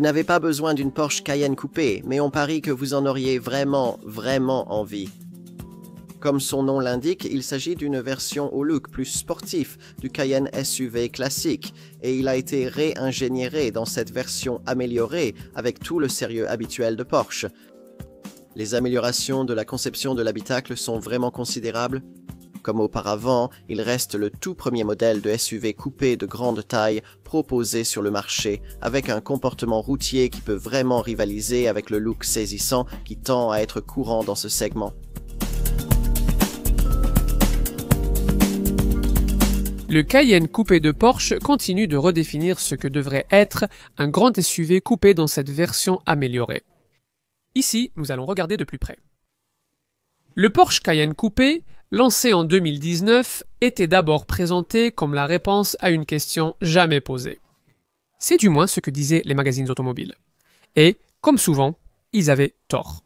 Vous n'avez pas besoin d'une Porsche Cayenne coupée, mais on parie que vous en auriez vraiment envie. Comme son nom l'indique, il s'agit d'une version au look plus sportif du Cayenne SUV classique, et il a été réingénieré dans cette version améliorée avec tout le sérieux habituel de Porsche. Les améliorations de la conception de l'habitacle sont vraiment considérables. Comme auparavant, il reste le tout premier modèle de SUV coupé de grande taille proposé sur le marché, avec un comportement routier qui peut vraiment rivaliser avec le look saisissant qui tend à être courant dans ce segment. Le Cayenne coupé de Porsche continue de redéfinir ce que devrait être un grand SUV coupé dans cette version améliorée. Ici, nous allons regarder de plus près. Le Porsche Cayenne coupé, lancé en 2019, était d'abord présenté comme la réponse à une question jamais posée. C'est du moins ce que disaient les magazines automobiles. Et, comme souvent, ils avaient tort.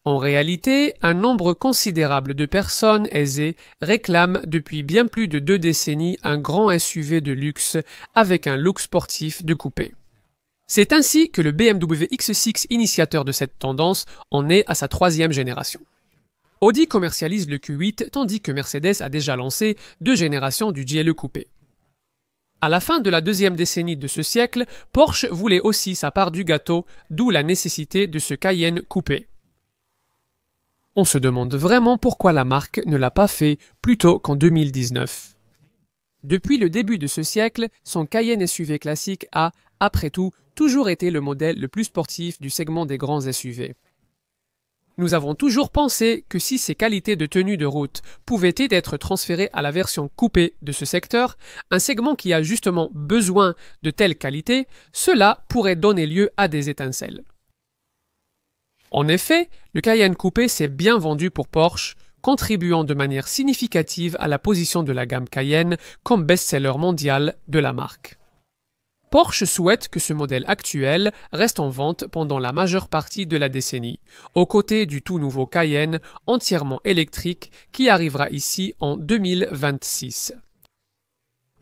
En réalité, un nombre considérable de personnes aisées réclament depuis bien plus de 2 décennies un grand SUV de luxe avec un look sportif de coupé. C'est ainsi que le BMW X6, initiateur de cette tendance, en est à sa 3e génération. Audi commercialise le Q8 tandis que Mercedes a déjà lancé 2 générations du GLE coupé. À la fin de la 2e décennie de ce siècle, Porsche voulait aussi sa part du gâteau, d'où la nécessité de ce Cayenne coupé. On se demande vraiment pourquoi la marque ne l'a pas fait plus tôt qu'en 2019. Depuis le début de ce siècle, son Cayenne SUV classique a, après tout, toujours été le modèle le plus sportif du segment des grands SUV. Nous avons toujours pensé que si ses qualités de tenue de route pouvaient être transférées à la version coupée de ce secteur, un segment qui a justement besoin de telles qualités, cela pourrait donner lieu à des étincelles. En effet, le Cayenne coupé s'est bien vendu pour Porsche, contribuant de manière significative à la position de la gamme Cayenne comme best-seller mondial de la marque. Porsche souhaite que ce modèle actuel reste en vente pendant la majeure partie de la décennie, aux côtés du tout nouveau Cayenne entièrement électrique qui arrivera ici en 2026.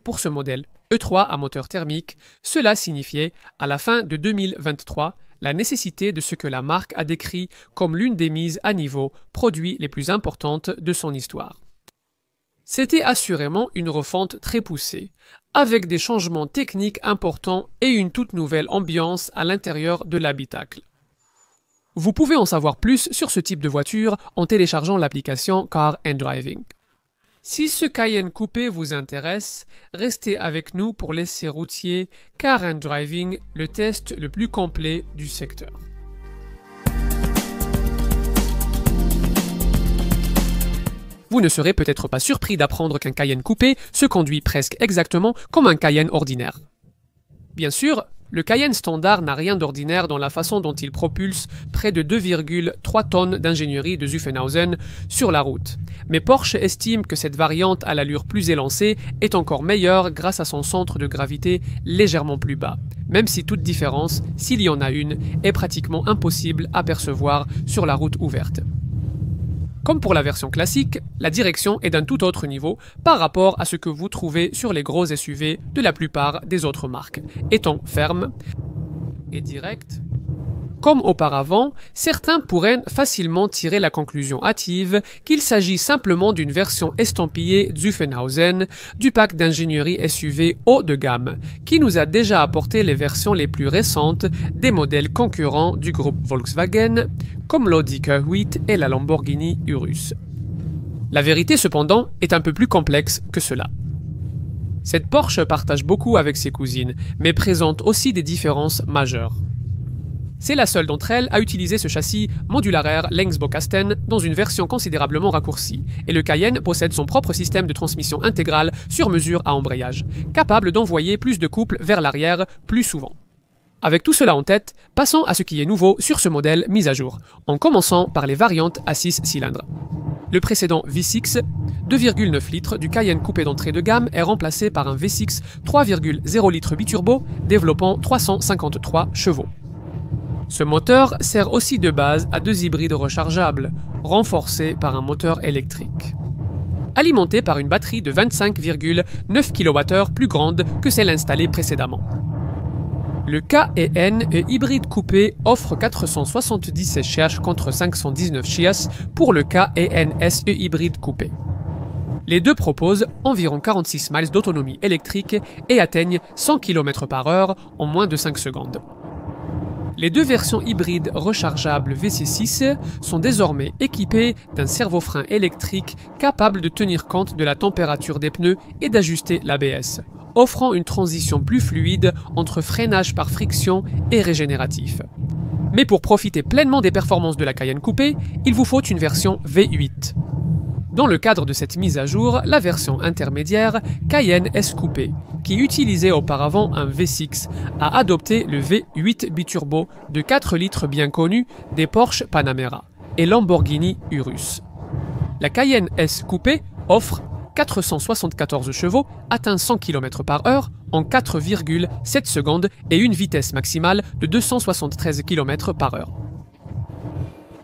Pour ce modèle E3 à moteur thermique, cela signifiait, à la fin de 2023, la nécessité de ce que la marque a décrit comme l'une des mises à niveau produits les plus importantes de son histoire. C'était assurément une refonte très poussée, avec des changements techniques importants et une toute nouvelle ambiance à l'intérieur de l'habitacle. Vous pouvez en savoir plus sur ce type de voiture en téléchargeant l'application Car and Driving. Si ce Cayenne coupé vous intéresse, restez avec nous pour l'essai routier Car and Driving, le test le plus complet du secteur. Vous ne serez peut-être pas surpris d'apprendre qu'un Cayenne coupé se conduit presque exactement comme un Cayenne ordinaire. Bien sûr, le Cayenne standard n'a rien d'ordinaire dans la façon dont il propulse près de 2,3 tonnes d'ingénierie de Zuffenhausen sur la route. Mais Porsche estime que cette variante à l'allure plus élancée est encore meilleure grâce à son centre de gravité légèrement plus bas, même si toute différence, s'il y en a une, est pratiquement impossible à percevoir sur la route ouverte. Comme pour la version classique, la direction est d'un tout autre niveau par rapport à ce que vous trouvez sur les gros SUV de la plupart des autres marques, étant ferme et directe. Comme auparavant, certains pourraient facilement tirer la conclusion hâtive qu'il s'agit simplement d'une version estampillée Zuffenhausen du pack d'ingénierie SUV haut de gamme, qui nous a déjà apporté les versions les plus récentes des modèles concurrents du groupe Volkswagen, comme l'Audi Q8 et la Lamborghini Urus. La vérité cependant est un peu plus complexe que cela. Cette Porsche partage beaucoup avec ses cousines, mais présente aussi des différences majeures. C'est la seule d'entre elles à utiliser ce châssis modulaire Längsbaukasten dans une version considérablement raccourcie, et le Cayenne possède son propre système de transmission intégrale sur mesure à embrayage, capable d'envoyer plus de couple vers l'arrière plus souvent. Avec tout cela en tête, passons à ce qui est nouveau sur ce modèle mis à jour, en commençant par les variantes à 6 cylindres. Le précédent V6, 2,9 litres du Cayenne coupé d'entrée de gamme est remplacé par un V6 3,0 litres biturbo développant 353 chevaux. Ce moteur sert aussi de base à 2 hybrides rechargeables, renforcés par un moteur électrique. Alimenté par une batterie de 25,9 kWh plus grande que celle installée précédemment. Le K&N hybride coupé offre 477 chh contre 519 chh pour le K&N SE hybride coupé. Les deux proposent environ 46 miles d'autonomie électrique et atteignent 100 km/h en moins de 5 secondes. Les deux versions hybrides rechargeables VC6 sont désormais équipées d'un servo-frein électrique capable de tenir compte de la température des pneus et d'ajuster l'ABS, offrant une transition plus fluide entre freinage par friction et régénératif. Mais pour profiter pleinement des performances de la Cayenne coupé, il vous faut une version V8. Dans le cadre de cette mise à jour, la version intermédiaire Cayenne S Coupé, qui utilisait auparavant un V6, a adopté le V8 biturbo de 4 litres bien connu des Porsche Panamera et Lamborghini Urus. La Cayenne S Coupé offre 474 chevaux, atteint 100 km/h en 4,7 secondes et une vitesse maximale de 273 km/h.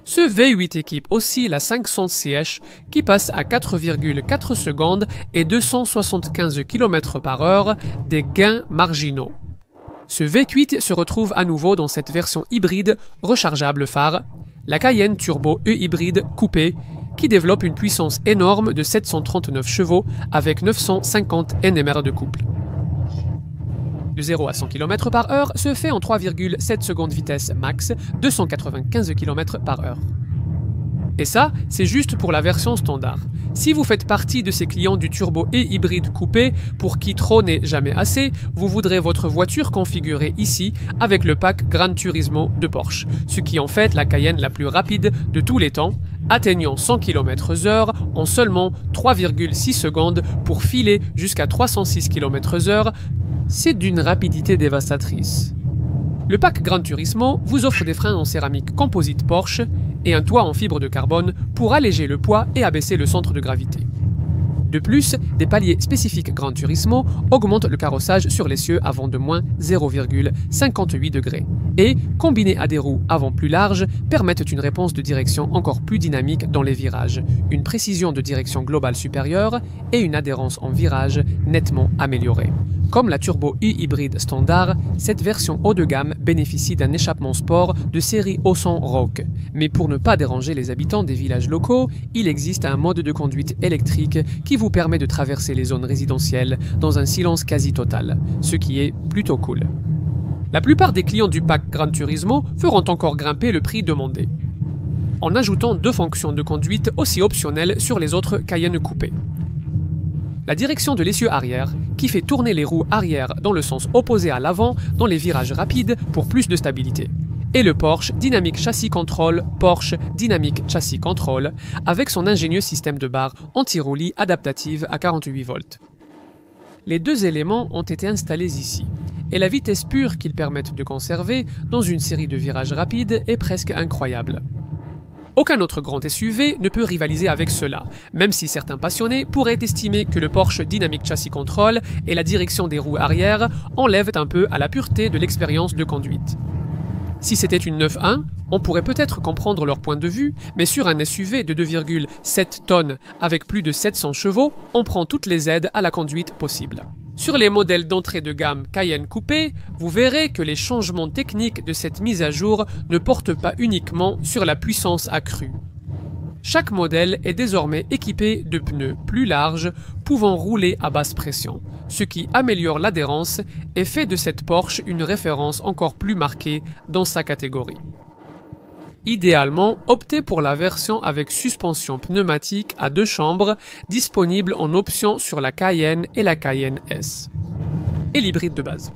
Ce V8 équipe aussi la 500 CH qui passe à 4,4 secondes et 275 km/h, des gains marginaux. Ce V8 se retrouve à nouveau dans cette version hybride rechargeable phare, la Cayenne Turbo E-Hybride Coupé, qui développe une puissance énorme de 739 chevaux avec 950 Nm de couple. De 0 à 100 km/h se fait en 3,7 secondes vitesse max, 295 km/h. Et ça, c'est juste pour la version standard. Si vous faites partie de ces clients du turbo et hybride coupé pour qui trop n'est jamais assez, vous voudrez votre voiture configurée ici avec le pack Gran Turismo de Porsche, ce qui en fait la Cayenne la plus rapide de tous les temps, atteignant 100 km/h en seulement 3,6 secondes pour filer jusqu'à 306 km/h. C'est d'une rapidité dévastatrice. Le pack Gran Turismo vous offre des freins en céramique composite Porsche et un toit en fibre de carbone pour alléger le poids et abaisser le centre de gravité. De plus, des paliers spécifiques Gran Turismo augmentent le carrossage sur l'essieu avant de moins 0,58 degrés et, combinés à des roues avant plus larges, permettent une réponse de direction encore plus dynamique dans les virages, une précision de direction globale supérieure et une adhérence en virage nettement améliorée. Comme la Turbo E-Hybride standard, cette version haut de gamme bénéficie d'un échappement sport de série au son rock. Mais pour ne pas déranger les habitants des villages locaux, il existe un mode de conduite électrique qui vous permet de traverser les zones résidentielles dans un silence quasi total, ce qui est plutôt cool. La plupart des clients du pack Gran Turismo feront encore grimper le prix demandé, en ajoutant 2 fonctions de conduite aussi optionnelles sur les autres Cayenne coupées. La direction de l'essieu arrière, qui fait tourner les roues arrière dans le sens opposé à l'avant dans les virages rapides pour plus de stabilité. Et le Porsche Dynamic Chassis Control Porsche Dynamic Chassis Control avec son ingénieux système de barre anti-roulis adaptative à 48 volts. Les 2 éléments ont été installés ici, et la vitesse pure qu'ils permettent de conserver dans une série de virages rapides est presque incroyable. Aucun autre grand SUV ne peut rivaliser avec cela, même si certains passionnés pourraient estimer que le Porsche Dynamic Chassis Control et la direction des roues arrière enlèvent un peu à la pureté de l'expérience de conduite. Si c'était une 9.1, on pourrait peut-être comprendre leur point de vue, mais sur un SUV de 2,7 tonnes avec plus de 700 chevaux, on prend toutes les aides à la conduite possibles. Sur les modèles d'entrée de gamme Cayenne coupé, vous verrez que les changements techniques de cette mise à jour ne portent pas uniquement sur la puissance accrue. Chaque modèle est désormais équipé de pneus plus larges pouvant rouler à basse pression, ce qui améliore l'adhérence et fait de cette Porsche une référence encore plus marquée dans sa catégorie. Idéalement, optez pour la version avec suspension pneumatique à 2 chambres, disponible en option sur la Cayenne et la Cayenne S, et l'hybride de base.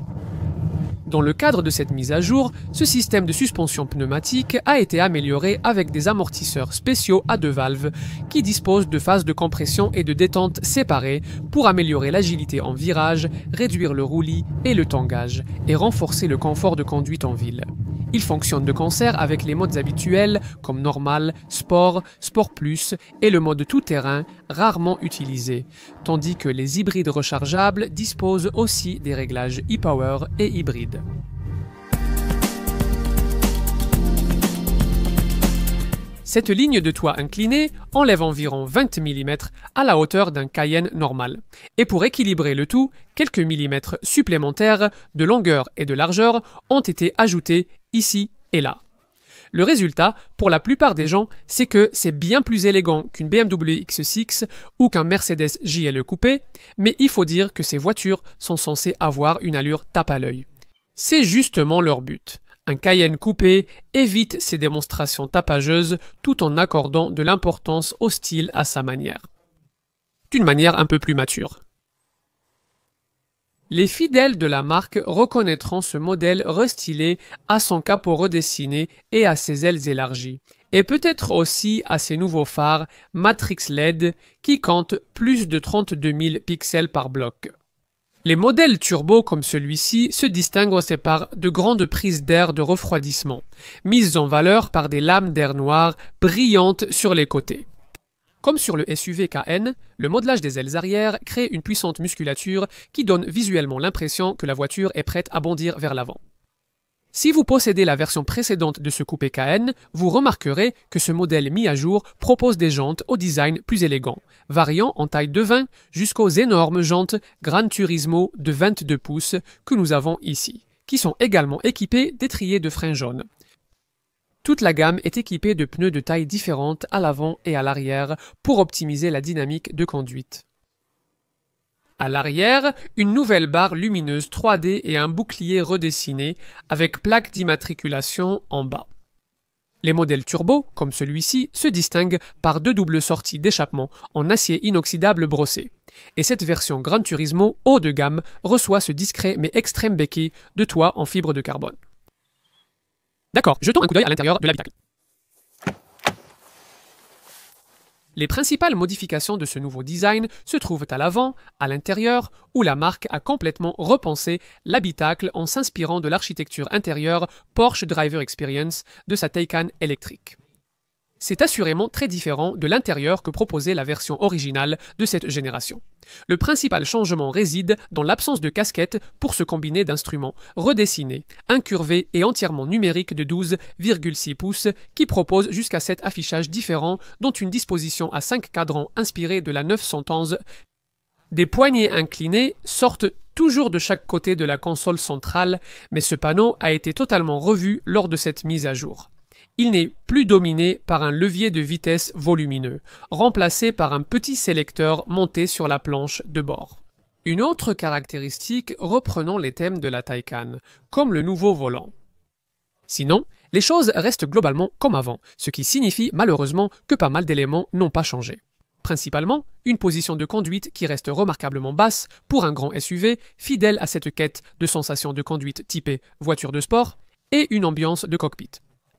Dans le cadre de cette mise à jour, ce système de suspension pneumatique a été amélioré avec des amortisseurs spéciaux à 2 valves qui disposent de phases de compression et de détente séparées pour améliorer l'agilité en virage, réduire le roulis et le tangage et renforcer le confort de conduite en ville. Il fonctionne de concert avec les modes habituels comme Normal, Sport, Sport Plus et le mode tout-terrain rarement utilisé, tandis que les hybrides rechargeables disposent aussi des réglages e-Power et hybride. Cette ligne de toit inclinée enlève environ 20 mm à la hauteur d'un Cayenne normal. Et pour équilibrer le tout, quelques millimètres supplémentaires de longueur et de largeur ont été ajoutés ici et là. Le résultat, pour la plupart des gens, c'est que c'est bien plus élégant qu'une BMW X6 ou qu'un Mercedes JLE coupé, mais il faut dire que ces voitures sont censées avoir une allure tape à l'œil. C'est justement leur but. Un Cayenne coupé évite ces démonstrations tapageuses tout en accordant de l'importance au style à sa manière. D'une manière un peu plus mature. Les fidèles de la marque reconnaîtront ce modèle restylé à son capot redessiné et à ses ailes élargies, et peut-être aussi à ses nouveaux phares Matrix LED qui comptent plus de 32 000 pixels par bloc. Les modèles turbo comme celui-ci se distinguent aussi par de grandes prises d'air de refroidissement, mises en valeur par des lames d'air noir brillantes sur les côtés. Comme sur le SUV KN, le modelage des ailes arrière crée une puissante musculature qui donne visuellement l'impression que la voiture est prête à bondir vers l'avant. Si vous possédez la version précédente de ce coupé KN, vous remarquerez que ce modèle mis à jour propose des jantes au design plus élégant, variant en taille de 20 jusqu'aux énormes jantes Gran Turismo de 22 pouces que nous avons ici, qui sont également équipées d'étriers de frein jaunes. Toute la gamme est équipée de pneus de tailles différentes à l'avant et à l'arrière pour optimiser la dynamique de conduite. À l'arrière, une nouvelle barre lumineuse 3D et un bouclier redessiné avec plaque d'immatriculation en bas. Les modèles turbo, comme celui-ci, se distinguent par deux doubles sorties d'échappement en acier inoxydable brossé. Et cette version Gran Turismo haut de gamme reçoit ce discret mais extrême béquille de toit en fibre de carbone. D'accord, jetons un coup d'œil à l'intérieur de l'habitacle. Les principales modifications de ce nouveau design se trouvent à l'avant, à l'intérieur, où la marque a complètement repensé l'habitacle en s'inspirant de l'architecture intérieure Porsche Driver Experience de sa Taycan électrique. C'est assurément très différent de l'intérieur que proposait la version originale de cette génération. Le principal changement réside dans l'absence de casquette pour se combiner d'instruments redessinés, incurvés et entièrement numériques de 12,6 pouces qui proposent jusqu'à 7 affichages différents dont une disposition à 5 cadrans inspirée de la 911. Des poignées inclinées sortent toujours de chaque côté de la console centrale, mais ce panneau a été totalement revu lors de cette mise à jour. Il n'est plus dominé par un levier de vitesse volumineux, remplacé par un petit sélecteur monté sur la planche de bord. Une autre caractéristique reprenant les thèmes de la Taycan, comme le nouveau volant. Sinon, les choses restent globalement comme avant, ce qui signifie malheureusement que pas mal d'éléments n'ont pas changé. Principalement, une position de conduite qui reste remarquablement basse pour un grand SUV, fidèle à cette quête de sensation de conduite typée voiture de sport, et une ambiance de cockpit.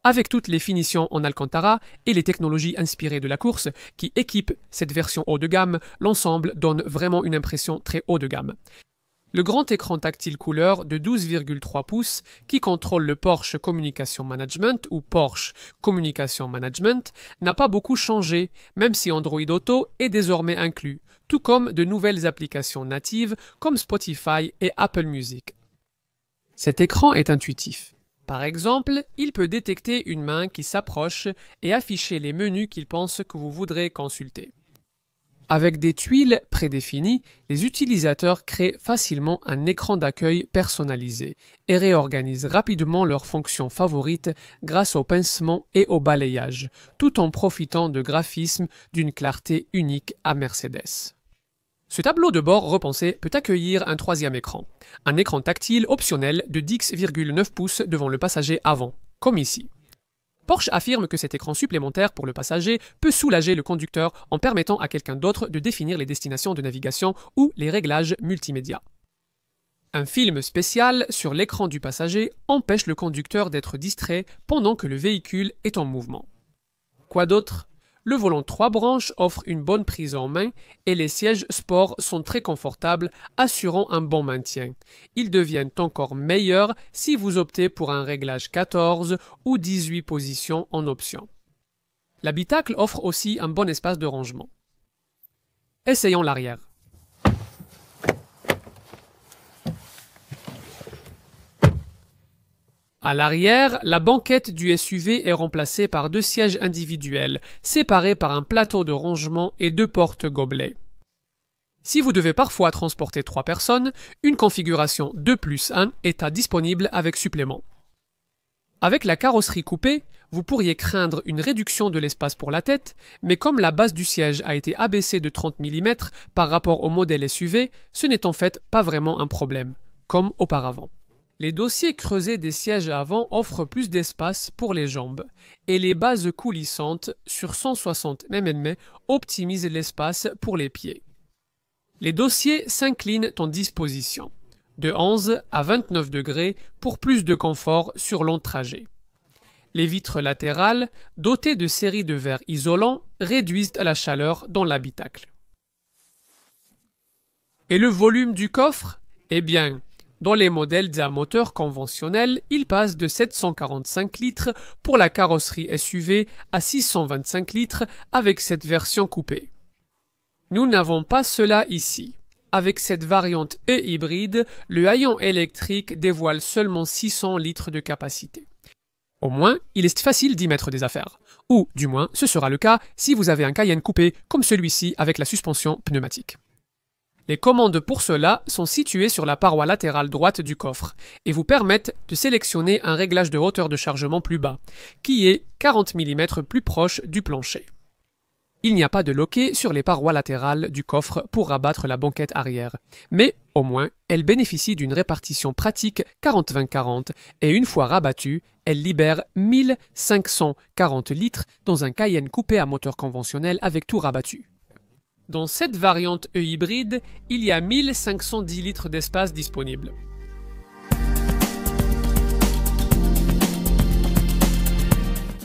Avec toutes les finitions en Alcantara et les technologies inspirées de la course qui équipent cette version haut de gamme, l'ensemble donne vraiment une impression très haut de gamme. Le grand écran tactile couleur de 12,3 pouces qui contrôle le Porsche Communication Management ou Porsche Communication Management n'a pas beaucoup changé, même si Android Auto est désormais inclus, tout comme de nouvelles applications natives comme Spotify et Apple Music. Cet écran est intuitif. Par exemple, il peut détecter une main qui s'approche et afficher les menus qu'il pense que vous voudrez consulter. Avec des tuiles prédéfinies, les utilisateurs créent facilement un écran d'accueil personnalisé et réorganisent rapidement leurs fonctions favorites grâce au pincement et au balayage, tout en profitant de graphismes d'une clarté unique à Mercedes. Ce tableau de bord repensé peut accueillir un troisième écran, un écran tactile optionnel de 10,9 pouces devant le passager avant, comme ici. Porsche affirme que cet écran supplémentaire pour le passager peut soulager le conducteur en permettant à quelqu'un d'autre de définir les destinations de navigation ou les réglages multimédia. Un film spécial sur l'écran du passager empêche le conducteur d'être distrait pendant que le véhicule est en mouvement. Quoi d'autre ? Le volant 3 branches offre une bonne prise en main et les sièges sport sont très confortables, assurant un bon maintien. Ils deviennent encore meilleurs si vous optez pour un réglage 14 ou 18 positions en option. L'habitacle offre aussi un bon espace de rangement. Essayons l'arrière. À l'arrière, la banquette du SUV est remplacée par 2 sièges individuels, séparés par un plateau de rangement et 2 portes-gobelets. Si vous devez parfois transporter 3 personnes, une configuration 2+1 est disponible avec supplément. Avec la carrosserie coupée, vous pourriez craindre une réduction de l'espace pour la tête, mais comme la base du siège a été abaissée de 30 mm par rapport au modèle SUV, ce n'est en fait pas vraiment un problème, comme auparavant. Les dossiers creusés des sièges avant offrent plus d'espace pour les jambes, et les bases coulissantes sur 160 mm optimisent l'espace pour les pieds. Les dossiers s'inclinent en disposition, de 11 à 29 degrés pour plus de confort sur long trajet. Les vitres latérales, dotées de séries de verres isolants, réduisent la chaleur dans l'habitacle. Et le volume du coffre? Eh bien, dans les modèles à moteur conventionnels, il passe de 745 litres pour la carrosserie SUV à 625 litres avec cette version coupée. Nous n'avons pas cela ici. Avec cette variante e-hybride, le haillon électrique dévoile seulement 600 litres de capacité. Au moins, il est facile d'y mettre des affaires. Ou, du moins, ce sera le cas si vous avez un Cayenne coupé comme celui-ci avec la suspension pneumatique. Les commandes pour cela sont situées sur la paroi latérale droite du coffre et vous permettent de sélectionner un réglage de hauteur de chargement plus bas, qui est 40 mm plus proche du plancher. Il n'y a pas de loquet sur les parois latérales du coffre pour rabattre la banquette arrière, mais au moins elle bénéficie d'une répartition pratique 40-20-40 et une fois rabattue, elle libère 1540 litres dans un Cayenne coupé à moteur conventionnel avec tout rabattu. Dans cette variante e-hybride, il y a 1510 litres d'espace disponible.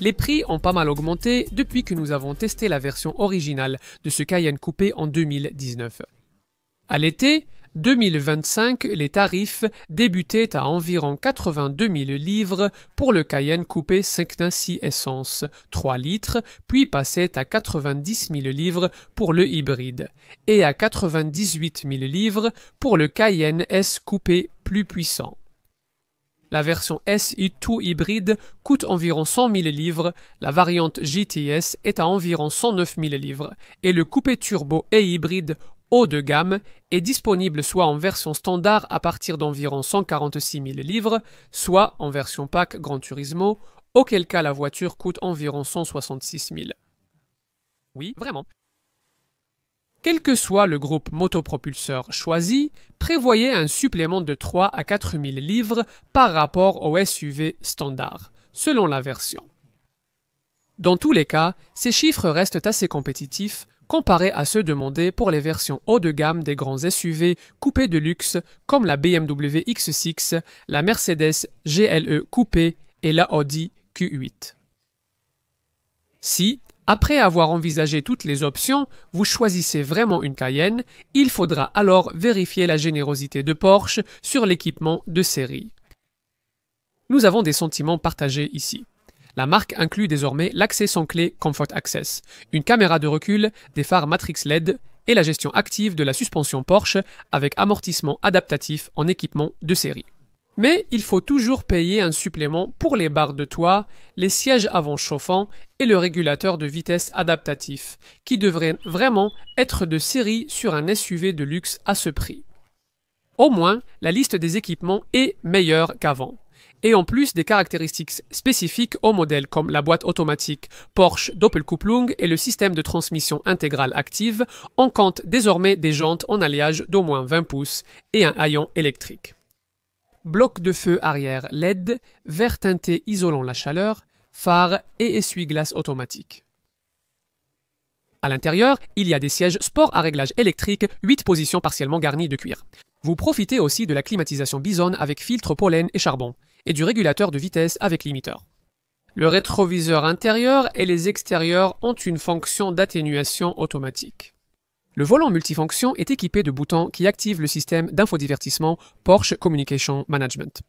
Les prix ont pas mal augmenté depuis que nous avons testé la version originale de ce Cayenne coupé en 2019. À l'été 2025, les tarifs débutaient à environ 82 000 livres pour le Cayenne coupé 5.6 essence 3 litres, puis passaient à 90 000 livres pour le hybride et à 98 000 livres pour le Cayenne S coupé plus puissant. La version SI2 hybride coûte environ 100 000 livres, la variante GTS est à environ 109 000 livres et le coupé turbo et hybride haut de gamme est disponible soit en version standard à partir d'environ 146 000 livres, soit en version pack Gran Turismo, auquel cas la voiture coûte environ 166 000. Oui, vraiment. Quel que soit le groupe motopropulseur choisi, prévoyez un supplément de 3 à 4 000 livres par rapport au SUV standard, selon la version. Dans tous les cas, ces chiffres restent assez compétitifs comparés à ceux demandés pour les versions haut de gamme des grands SUV coupés de luxe comme la BMW X6, la Mercedes GLE coupé et la Audi Q8. Si, après avoir envisagé toutes les options, vous choisissez vraiment une Cayenne, il faudra alors vérifier la générosité de Porsche sur l'équipement de série. Nous avons des sentiments partagés ici. La marque inclut désormais l'accès sans clé Comfort Access, une caméra de recul, des phares Matrix LED et la gestion active de la suspension Porsche avec amortissement adaptatif en équipement de série. Mais il faut toujours payer un supplément pour les barres de toit, les sièges avant chauffants et le régulateur de vitesse adaptatif, qui devrait vraiment être de série sur un SUV de luxe à ce prix. Au moins, la liste des équipements est meilleure qu'avant. Et en plus des caractéristiques spécifiques au modèle comme la boîte automatique Porsche Doppelkupplung et le système de transmission intégrale active, on compte désormais des jantes en alliage d'au moins 20 pouces et un haillon électrique. Bloc de feu arrière LED, vert teinté isolant la chaleur, phare et essuie-glace automatique. À l'intérieur, il y a des sièges sport à réglage électrique, 8 positions partiellement garnies de cuir. Vous profitez aussi de la climatisation Bison avec filtre pollen et charbon, et du régulateur de vitesse avec limiteur. Le rétroviseur intérieur et les extérieurs ont une fonction d'atténuation automatique. Le volant multifonction est équipé de boutons qui activent le système d'infodivertissement Porsche Communication Management.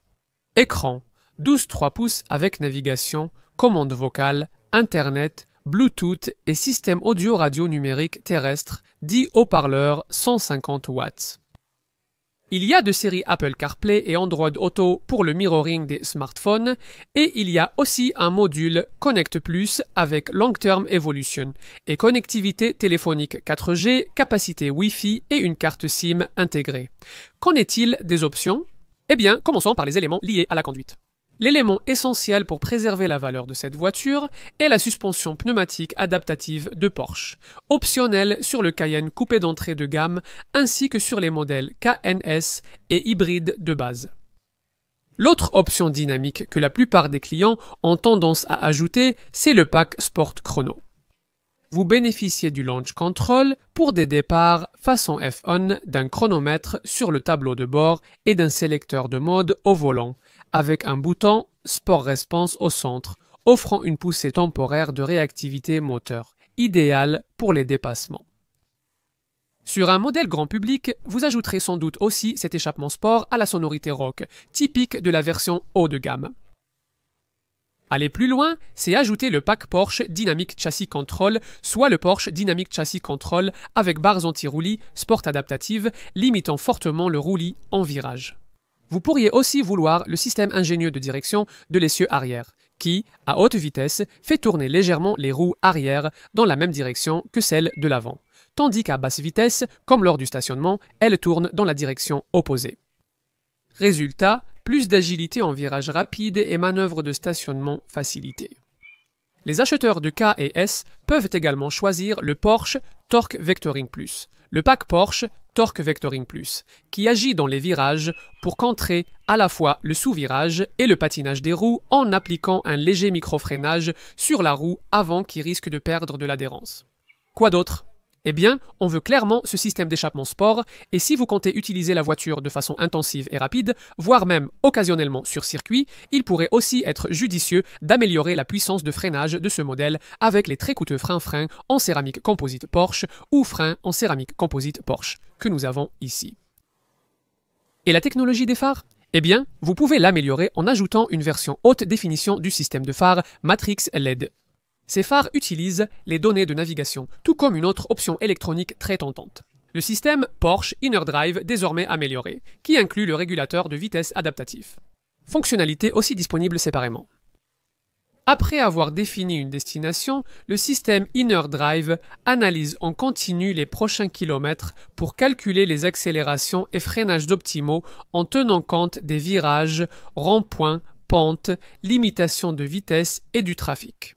Écran 12,3 pouces avec navigation, commande vocale, Internet, Bluetooth et système audio-radio numérique terrestre, 10 haut-parleurs 150 watts. Il y a de série Apple CarPlay et Android Auto pour le mirroring des smartphones et il y a aussi un module Connect Plus avec Long Term Evolution et connectivité téléphonique 4G, capacité Wi-Fi et une carte SIM intégrée. Qu'en est-il des options? Eh bien, commençons par les éléments liés à la conduite. L'élément essentiel pour préserver la valeur de cette voiture est la suspension pneumatique adaptative de Porsche, optionnelle sur le Cayenne coupé d'entrée de gamme ainsi que sur les modèles KNS et hybrides de base. L'autre option dynamique que la plupart des clients ont tendance à ajouter, c'est le pack Sport Chrono. Vous bénéficiez du Launch Control pour des départs façon F1 d'un chronomètre sur le tableau de bord et d'un sélecteur de mode au volant, avec un bouton Sport Response au centre, offrant une poussée temporaire de réactivité moteur, idéale pour les dépassements. Sur un modèle grand public, vous ajouterez sans doute aussi cet échappement sport à la sonorité rock, typique de la version haut de gamme. Aller plus loin, c'est ajouter le pack Porsche Dynamic Chassis Control, soit le Porsche Dynamic Chassis Control avec barres anti-roulis sport adaptatives, limitant fortement le roulis en virage. Vous pourriez aussi vouloir le système ingénieux de direction de l'essieu arrière, qui, à haute vitesse, fait tourner légèrement les roues arrière dans la même direction que celle de l'avant, tandis qu'à basse vitesse, comme lors du stationnement, elles tournent dans la direction opposée. Résultat, plus d'agilité en virage rapide et manœuvres de stationnement facilitées. Les acheteurs de K et S peuvent également choisir le Porsche Torque Vectoring Plus, le pack Porsche Torque Vectoring Plus, qui agit dans les virages pour contrer à la fois le sous-virage et le patinage des roues en appliquant un léger micro-freinage sur la roue avant qui risque de perdre de l'adhérence. Quoi d'autre? Eh bien, on veut clairement ce système d'échappement sport, et si vous comptez utiliser la voiture de façon intensive et rapide, voire même occasionnellement sur circuit, il pourrait aussi être judicieux d'améliorer la puissance de freinage de ce modèle avec les très coûteux freins en céramique composite Porsche ou freins en céramique composite Porsche, que nous avons ici. Et la technologie des phares? Eh bien, vous pouvez l'améliorer en ajoutant une version haute définition du système de phare Matrix LED. Ces phares utilisent les données de navigation, tout comme une autre option électronique très tentante. Le système Porsche Inner Drive désormais amélioré, qui inclut le régulateur de vitesse adaptatif. Fonctionnalités aussi disponibles séparément. Après avoir défini une destination, le système Inner Drive analyse en continu les prochains kilomètres pour calculer les accélérations et freinages optimaux en tenant compte des virages, ronds-points, pentes, limitations de vitesse et du trafic.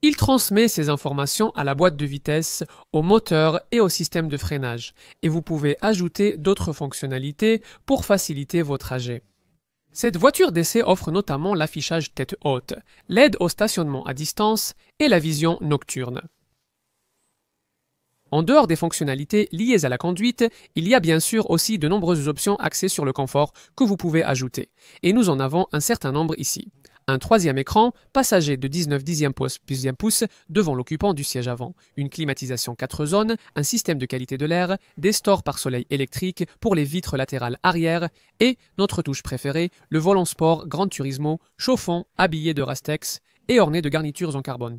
Il transmet ces informations à la boîte de vitesse, au moteur et au système de freinage, et vous pouvez ajouter d'autres fonctionnalités pour faciliter vos trajets. Cette voiture d'essai offre notamment l'affichage tête haute, l'aide au stationnement à distance et la vision nocturne. En dehors des fonctionnalités liées à la conduite, il y a bien sûr aussi de nombreuses options axées sur le confort que vous pouvez ajouter, et nous en avons un certain nombre ici. Un troisième écran, passager de 19 dixièmes pouces devant l'occupant du siège avant, une climatisation 4 zones, un système de qualité de l'air, des stores par soleil électrique pour les vitres latérales arrière et, notre touche préférée, le volant sport Gran Turismo, chauffant, habillé de Rastex et orné de garnitures en carbone.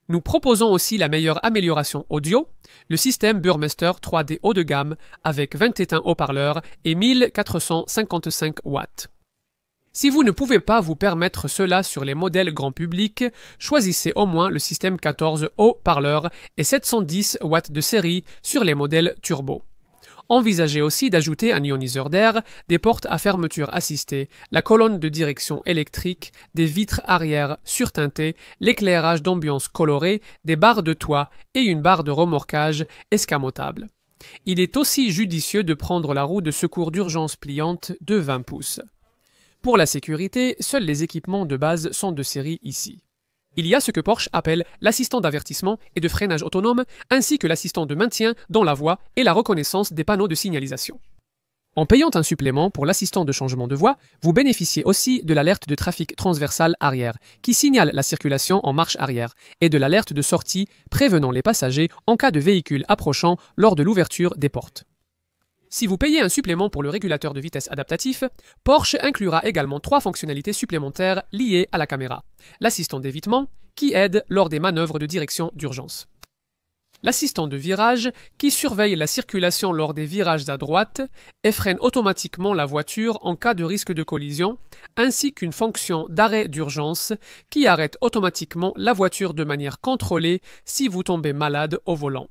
Nous proposons aussi la meilleure amélioration audio, le système Burmester 3D haut de gamme avec 21 haut-parleurs et 1455 watts. Si vous ne pouvez pas vous permettre cela sur les modèles grand public, choisissez au moins le système 14 haut-parleurs et 710 watts de série sur les modèles turbo. Envisagez aussi d'ajouter un ioniseur d'air, des portes à fermeture assistée, la colonne de direction électrique, des vitres arrière surteintées, l'éclairage d'ambiance coloré, des barres de toit et une barre de remorquage escamotable. Il est aussi judicieux de prendre la roue de secours d'urgence pliante de 20 pouces. Pour la sécurité, seuls les équipements de base sont de série ici. Il y a ce que Porsche appelle l'assistant d'avertissement et de freinage autonome, ainsi que l'assistant de maintien dans la voie et la reconnaissance des panneaux de signalisation. En payant un supplément pour l'assistant de changement de voie, vous bénéficiez aussi de l'alerte de trafic transversal arrière, qui signale la circulation en marche arrière, et de l'alerte de sortie prévenant les passagers en cas de véhicule approchant lors de l'ouverture des portes. Si vous payez un supplément pour le régulateur de vitesse adaptatif, Porsche inclura également 3 fonctionnalités supplémentaires liées à la caméra. L'assistant d'évitement, qui aide lors des manœuvres de direction d'urgence. l'assistant de virage qui surveille la circulation lors des virages à droite et freine automatiquement la voiture en cas de risque de collision, ainsi qu'une fonction d'arrêt d'urgence qui arrête automatiquement la voiture de manière contrôlée si vous tombez malade au volant.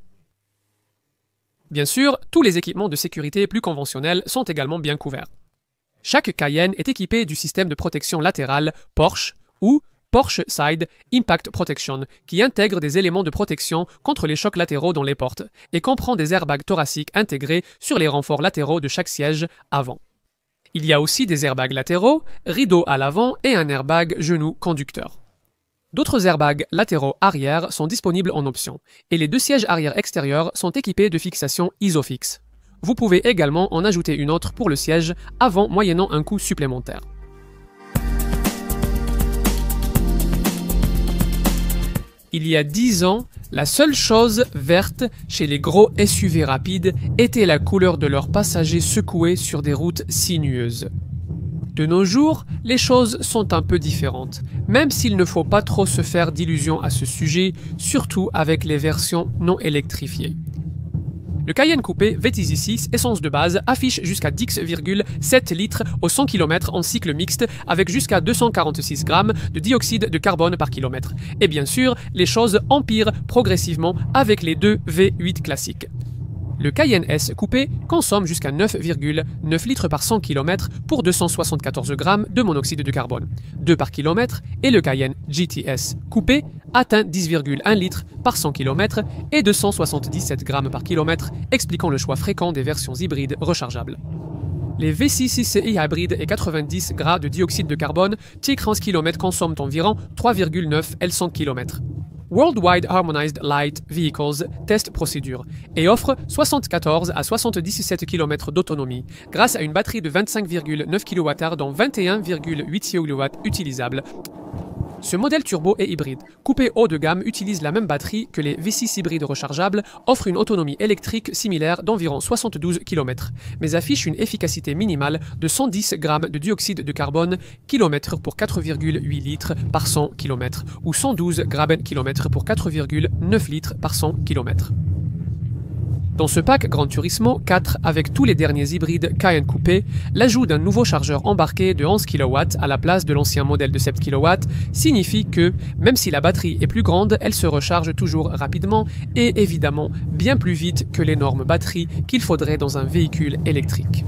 Bien sûr, tous les équipements de sécurité plus conventionnels sont également bien couverts. Chaque Cayenne est équipé du système de protection latérale Porsche ou Porsche Side Impact Protection, qui intègre des éléments de protection contre les chocs latéraux dans les portes et comprend des airbags thoraciques intégrés sur les renforts latéraux de chaque siège avant. Il y a aussi des airbags latéraux, rideaux à l'avant et un airbag genou conducteur. D'autres airbags latéraux arrière sont disponibles en option et les deux sièges arrière extérieurs sont équipés de fixation Isofix. Vous pouvez également en ajouter une autre pour le siège avant moyennant un coût supplémentaire. Il y a 10 ans, la seule chose verte chez les gros SUV rapides était la couleur de leurs passagers secoués sur des routes sinueuses. De nos jours, les choses sont un peu différentes, même s'il ne faut pas trop se faire d'illusions à ce sujet, surtout avec les versions non électrifiées. Le Cayenne Coupé VTZ6 essence de base affiche jusqu'à 10,7 litres au 100 km en cycle mixte avec jusqu'à 246 grammes de dioxyde de carbone par kilomètre. Et bien sûr, les choses empirent progressivement avec les deux V8 classiques. Le Cayenne S Coupé consomme jusqu'à 9,9 litres par 100 km pour 274 grammes de monoxyde de carbone, 2 par kilomètre, et le Cayenne GTS Coupé atteint 10,1 litres par 100 km et 277 grammes par kilomètre, expliquant le choix fréquent des versions hybrides rechargeables. Les V6 CI hybrides et 90 gras de dioxyde de carbone, 10 km consomment environ 3,9 L100 km. Worldwide Harmonized Light Vehicles test procédure et offre 74 à 77 km d'autonomie grâce à une batterie de 25,9 kWh dont 21,8 kW utilisables. Ce modèle turbo et hybride, coupé haut de gamme, utilise la même batterie que les V6 hybrides rechargeables, offre une autonomie électrique similaire d'environ 72 km, mais affiche une efficacité minimale de 110 g de dioxyde de carbone km pour 4,8 litres par 100 km ou 112 g km pour 4,9 litres par 100 km. Dans ce pack Gran Turismo 4 avec tous les derniers hybrides Cayenne Coupé, l'ajout d'un nouveau chargeur embarqué de 11 kW à la place de l'ancien modèle de 7 kW signifie que, même si la batterie est plus grande, elle se recharge toujours rapidement et évidemment bien plus vite que l'énorme batterie qu'il faudrait dans un véhicule électrique.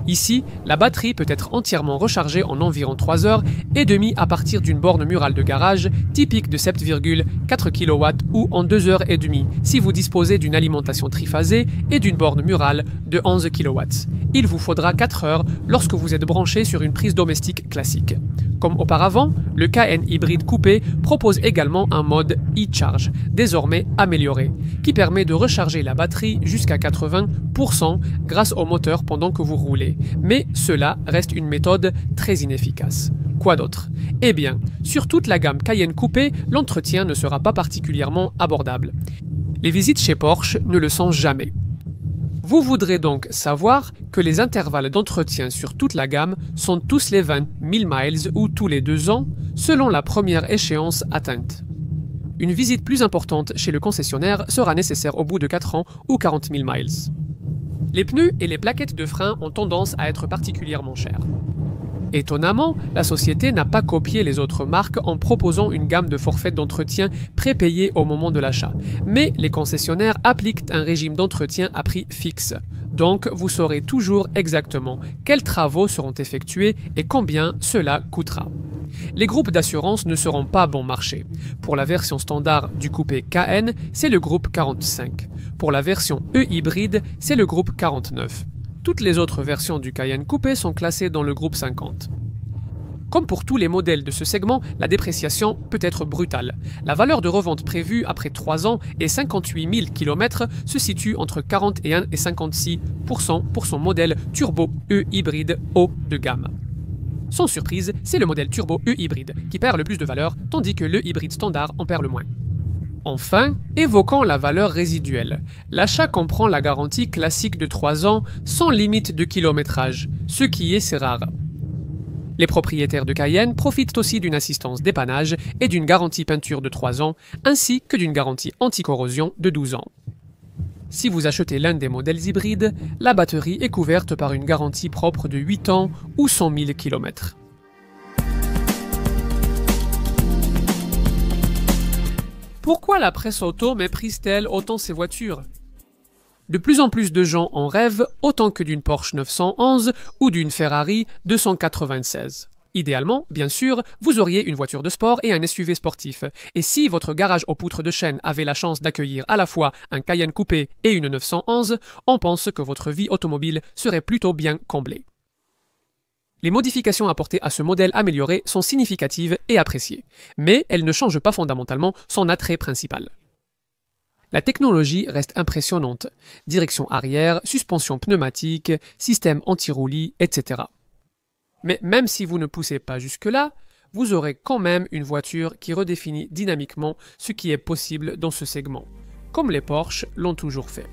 Ici, la batterie peut être entièrement rechargée en environ 3 heures et demie à partir d'une borne murale de garage typique de 7,4 kW ou en 2 heures et demie si vous disposez d'une alimentation triphasée et d'une borne murale de 11 kW. Il vous faudra 4 heures lorsque vous êtes branché sur une prise domestique classique. Comme auparavant, le Cayenne hybride coupé propose également un mode e-charge, désormais amélioré, qui permet de recharger la batterie jusqu'à 80% grâce au moteur pendant que vous roulez. Mais cela reste une méthode très inefficace. Quoi d'autre? Eh bien, sur toute la gamme Cayenne Coupé, l'entretien ne sera pas particulièrement abordable. Les visites chez Porsche ne le sont jamais. Vous voudrez donc savoir que les intervalles d'entretien sur toute la gamme sont tous les 20 000 miles ou tous les 2 ans, selon la première échéance atteinte. Une visite plus importante chez le concessionnaire sera nécessaire au bout de 4 ans ou 40 000 miles. Les pneus et les plaquettes de frein ont tendance à être particulièrement chers. Étonnamment, la société n'a pas copié les autres marques en proposant une gamme de forfaits d'entretien prépayés au moment de l'achat. Mais les concessionnaires appliquent un régime d'entretien à prix fixe. Donc, vous saurez toujours exactement quels travaux seront effectués et combien cela coûtera. Les groupes d'assurance ne seront pas bon marché. Pour la version standard du coupé KN, c'est le groupe 45. Pour la version E-hybride, c'est le groupe 49. Toutes les autres versions du Cayenne Coupé sont classées dans le groupe 50. Comme pour tous les modèles de ce segment, la dépréciation peut être brutale. La valeur de revente prévue après 3 ans et 58 000 km se situe entre 41 et 56% pour son modèle turbo E-hybride haut de gamme. Sans surprise, c'est le modèle turbo E-hybride qui perd le plus de valeur, tandis que le hybride standard en perd le moins. Enfin, évoquons la valeur résiduelle. L'achat comprend la garantie classique de 3 ans sans limite de kilométrage, ce qui est assez rare. Les propriétaires de Cayenne profitent aussi d'une assistance dépannage et d'une garantie peinture de 3 ans, ainsi que d'une garantie anti-corrosion de 12 ans. Si vous achetez l'un des modèles hybrides, la batterie est couverte par une garantie propre de 8 ans ou 100 000 km. Pourquoi la presse auto méprise-t-elle autant ces voitures? De plus en plus de gens en rêvent autant que d'une Porsche 911 ou d'une Ferrari 296. Idéalement, bien sûr, vous auriez une voiture de sport et un SUV sportif. Et si votre garage aux poutres de chêne avait la chance d'accueillir à la fois un Cayenne coupé et une 911, on pense que votre vie automobile serait plutôt bien comblée. Les modifications apportées à ce modèle amélioré sont significatives et appréciées, mais elles ne changent pas fondamentalement son attrait principal. La technologie reste impressionnante. Direction arrière, suspension pneumatique, système anti-roulis, etc. Mais même si vous ne poussez pas jusque-là, vous aurez quand même une voiture qui redéfinit dynamiquement ce qui est possible dans ce segment, comme les Porsche l'ont toujours fait.